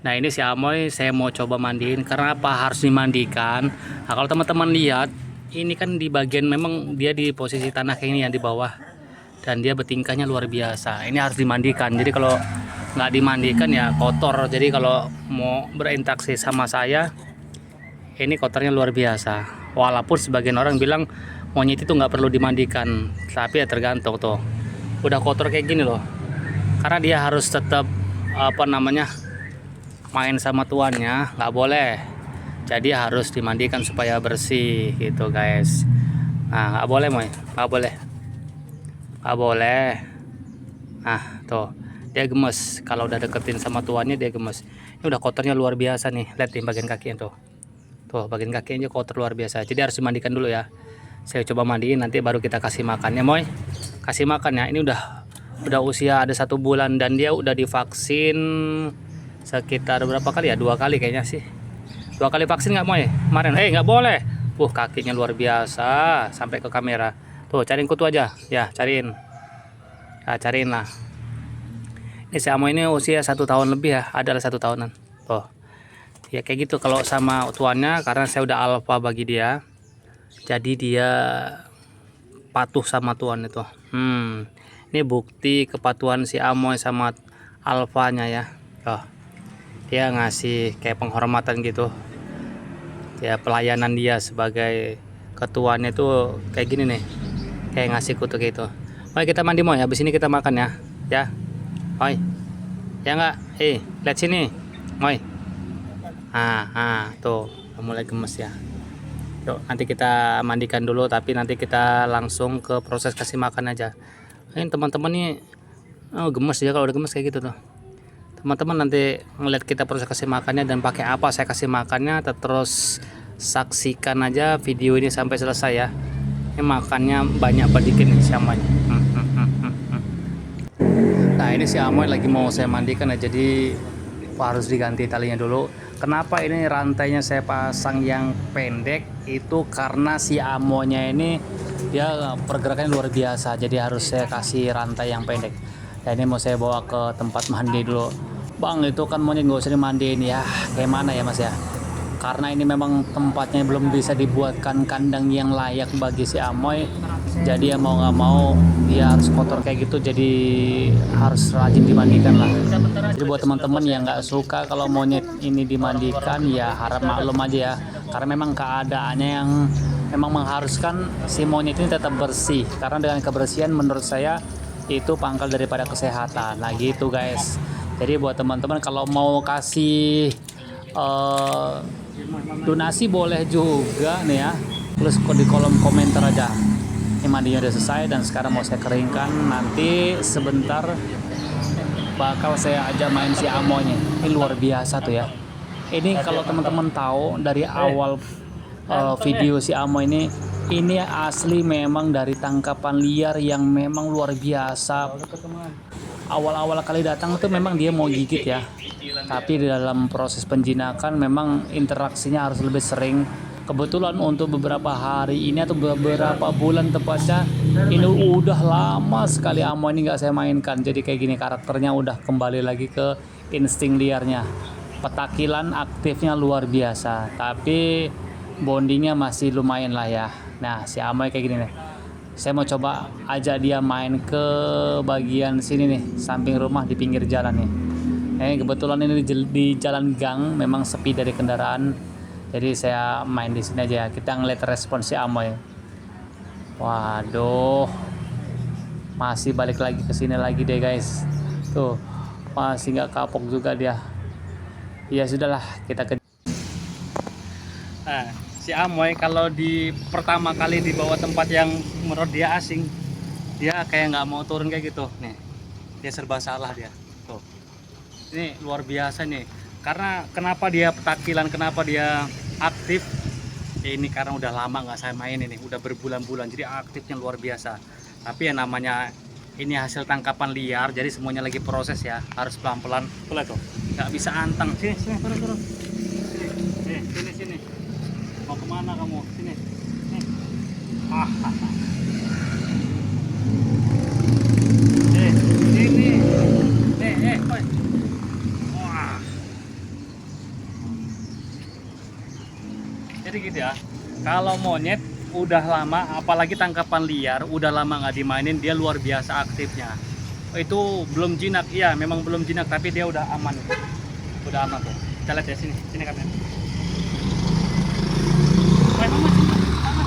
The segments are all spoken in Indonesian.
Nah ini si Amoy saya mau coba mandiin. Karena apa harus dimandikan? Nah kalau teman-teman lihat, ini kan di bagian memang dia di posisi tanah kayak ini yang di bawah. Dan dia bertingkahnya luar biasa. Ini harus dimandikan. Jadi kalau nggak dimandikan ya kotor. Jadi kalau mau berinteraksi sama saya, ini kotornya luar biasa. Walaupun sebagian orang bilang monyet itu nggak perlu dimandikan. Tapi ya tergantung tuh. Udah kotor kayak gini loh. Karena dia harus tetap apa namanya main sama tuannya, nggak boleh. Jadi harus dimandikan supaya bersih gitu guys. Nah nggak boleh moy, nggak boleh, nggak boleh. Nah tuh dia gemes kalau udah deketin sama tuannya, dia gemes. Ini udah kotornya luar biasa nih, lihat di bagian kakinya tuh bagian kakinya kotor luar biasa. Jadi harus dimandikan dulu ya. Saya coba mandiin, nanti baru kita kasih makannya moy. Kasih makan ya. Ini udah usia ada 1 bulan dan dia udah divaksin sekitar berapa kali ya, 2 kali kayaknya sih. 2 kali vaksin nggak moy kemarin. Nggak boleh. Kakinya luar biasa sampai ke kamera. Tuh cariin kutu aja ya, cariin ya, cariin lah. Ini si Amo ini usia 1 tahun lebih ya, adalah 1 tahunan tuh ya. Kayak gitu kalau sama tuannya, karena saya udah alfa bagi dia, jadi dia patuh sama tuan itu. Ini bukti kepatuhan si Amoy sama alfanya ya. Dia ngasih kayak penghormatan gitu ya, pelayanan dia sebagai ketuanya tuh kayak gini nih, kayak ngasih kutu gitu. Oke kita mandi Moy, habis ini kita makan ya. Ya Moy, ya nggak? Lihat sini Moy. Tuh mulai gemes ya. Yuk nanti kita mandikan dulu, tapi nanti kita langsung ke proses kasih makan aja. Ini teman-teman nih gemes ya, kalau udah gemes kayak gitu tuh. Teman-teman nanti ngeliat kita proses kasih makannya dan pakai apa saya kasih makannya, terus saksikan aja video ini sampai selesai ya. Ini makannya banyak badikin nih si Amoy. Nah ini si Amoy lagi mau saya mandikan ya, jadi harus diganti talinya dulu. Kenapa ini rantainya saya pasang yang pendek? Itu karena si Amoynya ini dia pergerakannya luar biasa, jadi harus saya kasih rantai yang pendek. Nah ini mau saya bawa ke tempat mandi dulu. Bang itu kan monyet nggak usah dimandiin ya, kayak mana ya mas ya? Karena ini memang tempatnya belum bisa dibuatkan kandang yang layak bagi si Amoy. Jadi ya mau nggak mau dia harus kotor kayak gitu, jadi harus rajin dimandikan lah. Jadi buat teman-teman yang nggak suka kalau monyet ini dimandikan, ya harap maklum aja ya. Karena memang keadaannya yang memang mengharuskan si monyet ini tetap bersih. Karena dengan kebersihan menurut saya itu pangkal daripada kesehatan. Nah gitu guys. Jadi buat teman-teman kalau mau kasih donasi boleh juga nih ya, terus di kolom komentar aja. Ini mandinya udah selesai dan sekarang mau saya keringkan. Nanti sebentar bakal saya ajak main si Amoynya. Ini luar biasa tuh ya. Ini kalau teman-teman tahu dari awal video si Amoy ini asli memang dari tangkapan liar yang memang luar biasa. Awal-awal kali datang itu memang dia mau gigit ya, tapi di dalam proses penjinakan memang interaksinya harus lebih sering. Kebetulan untuk beberapa hari ini atau beberapa bulan tepatnya, ini udah lama sekali Amoy ini nggak saya mainkan. Jadi kayak gini karakternya udah kembali lagi ke insting liarnya. Petakilan aktifnya luar biasa, tapi bondingnya masih lumayan lah ya. Nah si Amoy kayak gini nih, saya mau coba ajak dia main ke bagian sini nih, samping rumah di pinggir jalan nih. Kebetulan ini di jalan gang, memang sepi dari kendaraan. Jadi saya main di sini aja. Kita ngeliat respon si Amoy. Waduh, masih balik lagi ke sini lagi deh guys. Tuh, masih nggak kapok juga dia. Ya sudahlah, kita ke. Nah, si Amoy kalau di pertama kali dibawa tempat yang menurut dia asing, dia kayak nggak mau turun kayak gitu nih. Dia serba salah dia tuh. Ini luar biasa nih, karena kenapa dia petakilan, kenapa dia aktif ya, ini karena udah lama nggak saya main ini, udah berbulan-bulan, jadi aktifnya luar biasa. Tapi yang namanya ini hasil tangkapan liar, jadi semuanya lagi proses ya, harus pelan-pelan. Tuh nggak bisa anteng. Sini turun sini. Mau kemana kamu? Sini. Sini. Wah. Jadi gitu ya, kalau monyet udah lama, apalagi tangkapan liar, udah lama nggak dimainin, dia luar biasa aktifnya. Itu belum jinak, iya memang belum jinak, tapi dia udah aman. Udah aman tuh. Kita lihat ya, sini kamera. Woi, mama, sini, mama.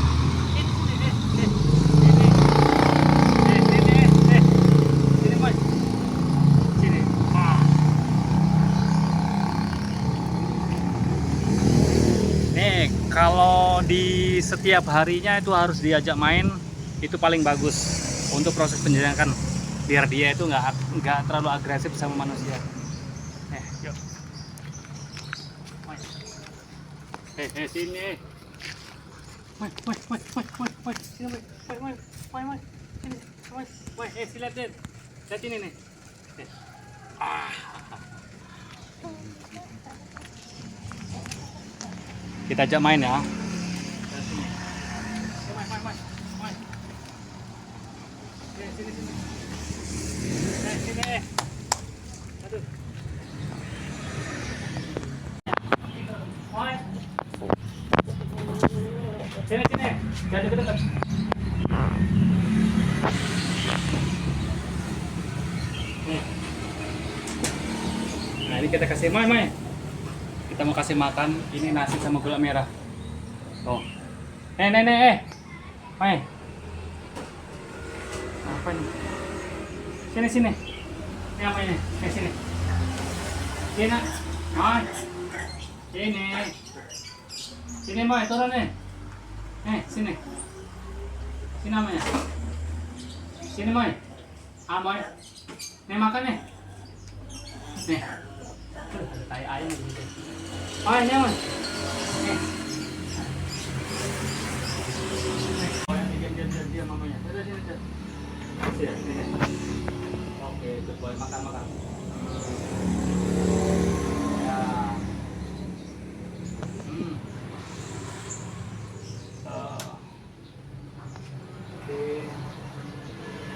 Sini, Boy. Sini. Nih, kalau di setiap harinya itu harus diajak main, itu paling bagus untuk proses penjinakan, biar dia itu nggak terlalu agresif sama manusia. Yuk. Sini. Sini, lihat ini nih. Kita ajak main ya. Sini. Aduh. Sini. Jangan dekat-dekat. Nah, ini kita kasih Mai. Kita mau kasih makan ini nasi sama gula merah. Tuh. Mai. Apa ini? Sini. Ini apa ini? Sini. Sini. Mai. Sini Mai, turun nih. Sini. Sini namanya. Sini Mai. Mai. Nih makan nih. Nih. Tai ayam gitu. Mai, nih Mai. Nih. Dia mamanya. Sini. Oke, good boy. Makan. Ya.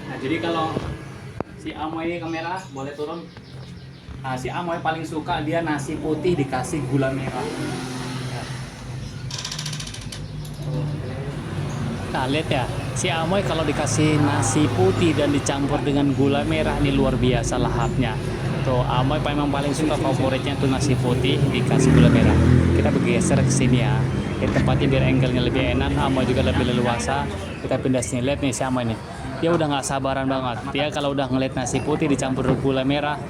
Nah, jadi kalau si Amoy kamera boleh turun. Nah, si Amoy paling suka dia nasi putih dikasih gula merah. Nah, lihat ya, si Amoy kalau dikasih nasi putih dan dicampur dengan gula merah ini luar biasa lahapnya. Tuh, Amoy memang paling suka favoritnya tuh nasi putih dikasih gula merah. Kita bergeser ke sini ya. Di tempatnya biar angle-nya lebih enak, Amoy juga lebih leluasa. Kita pindah sini. Lihat nih si Amoy nih. Dia udah nggak sabaran banget. Dia kalau udah ngeliat nasi putih dicampur gula merah,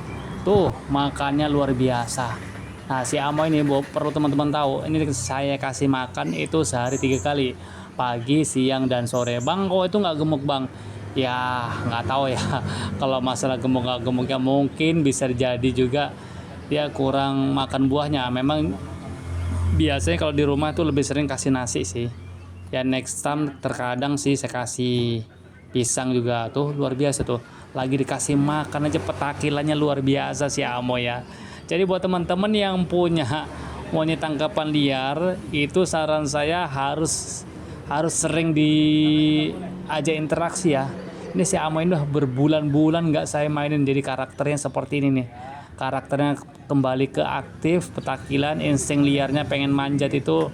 tuh makannya luar biasa. Nah, si Amoy ini perlu teman-teman tahu, ini saya kasih makan itu sehari 3 kali, pagi, siang, dan sore. Bang, kok itu nggak gemuk bang? Ya nggak tahu ya. Kalau masalah gemuk nggak gemuknya mungkin bisa jadi juga dia kurang makan buahnya. Memang biasanya kalau di rumah tuh lebih sering kasih nasi sih. Ya next time terkadang sih saya kasih pisang juga, tuh luar biasa tuh. Lagi dikasih makan aja petakilannya luar biasa si Amoy ya. Jadi buat teman-teman yang punya monyet tangkapan liar, itu saran saya harus sering diajak interaksi ya. Ini si Amoy udah berbulan-bulan nggak saya mainin, jadi karakternya seperti ini nih. Karakternya kembali ke aktif, petakilan, insting liarnya pengen manjat itu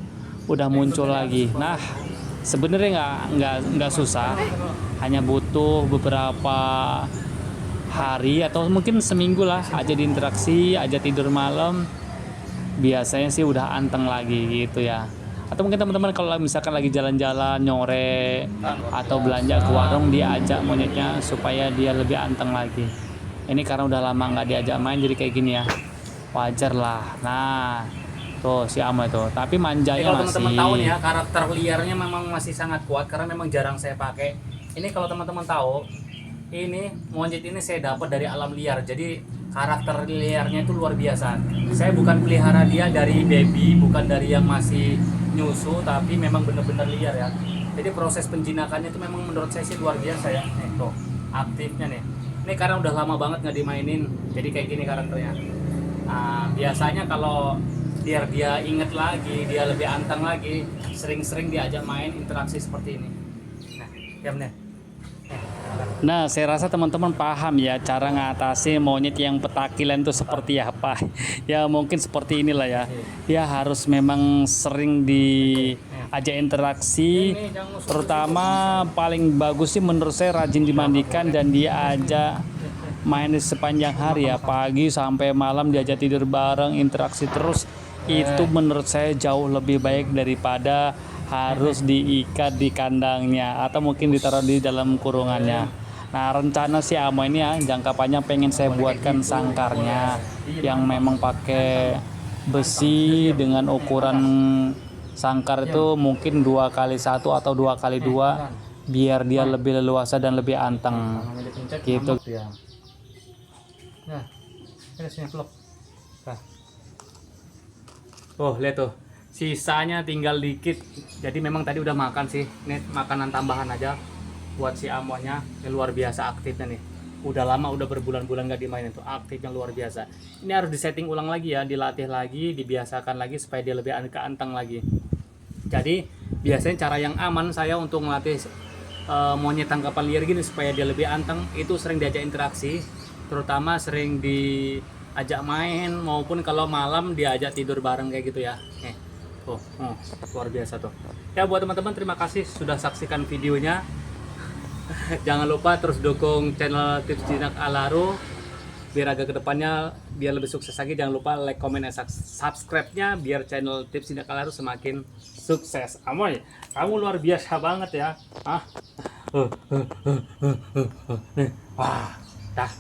udah muncul lagi. Nah, sebenarnya nggak susah, hanya butuh beberapa hari atau mungkin seminggu lah aja diinteraksi, aja tidur malam, biasanya sih udah anteng lagi gitu ya. Atau mungkin teman-teman kalau misalkan lagi jalan-jalan nyore atau belanja ke warung, diajak monyetnya supaya dia lebih anteng lagi. Ini karena udah lama nggak diajak main jadi kayak gini ya, wajar lah. Nah tuh si Amoy tuh, tapi manjanya kalau masih. Kalau teman-teman tahu nih ya, karakter liarnya memang masih sangat kuat karena memang jarang saya pakai. Ini kalau teman-teman tahu, ini monyet ini saya dapat dari alam liar, jadi karakter liarnya itu luar biasa. Saya bukan pelihara dia dari baby, bukan dari yang masih nyusu, tapi memang benar-benar liar ya. Jadi proses penjinakannya itu memang menurut saya sih luar biasa ya. Nih tuh aktifnya nih. Ini karena udah lama banget nggak dimainin, jadi kayak gini karakternya. Nah, biasanya kalau biar dia inget lagi, dia lebih anteng lagi, sering-sering diajak main interaksi seperti ini. Nah, ya bener. Nah, saya rasa teman-teman paham ya cara ngatasi monyet yang petakilan itu seperti apa. Ya mungkin seperti inilah ya. Ya harus memang sering diajak interaksi, terutama paling bagus sih menurut saya rajin dimandikan dan diajak main di sepanjang hari ya, pagi sampai malam diajak tidur bareng, interaksi terus. Itu menurut saya jauh lebih baik daripada harus diikat di kandangnya atau mungkin ditaruh di dalam kurungannya. Nah, rencana si Amo ini ya jangka panjang pengen saya buatkan sangkarnya yang memang pakai besi dengan ukuran sangkar itu mungkin 2x1 atau 2x2 biar dia lebih leluasa dan lebih anteng gitu. Nah, ini sini vlog. Oh, lihat tuh. Sisanya tinggal dikit. Jadi memang tadi udah makan sih. Ini makanan tambahan aja buat si Amonya. Ini luar biasa aktifnya nih. Udah lama, udah berbulan-bulan gak dimainin tuh. Aktifnya luar biasa. Ini harus disetting ulang lagi ya, dilatih lagi, dibiasakan lagi supaya dia lebih anteng lagi. Jadi, biasanya cara yang aman saya untuk melatih monyet tangkapan liar gini supaya dia lebih anteng itu sering diajak interaksi, terutama sering diajak main maupun kalau malam diajak tidur bareng kayak gitu ya. Luar biasa tuh. Ya buat teman-teman terima kasih sudah saksikan videonya. Jangan lupa terus dukung channel Tips Jinak Alaro biar agak kedepannya biar lebih sukses lagi. Jangan lupa like, comment, dan subscribe-nya biar channel Tips Jinak Alaro semakin sukses. Amoy, kamu luar biasa banget ya. Wah, dah.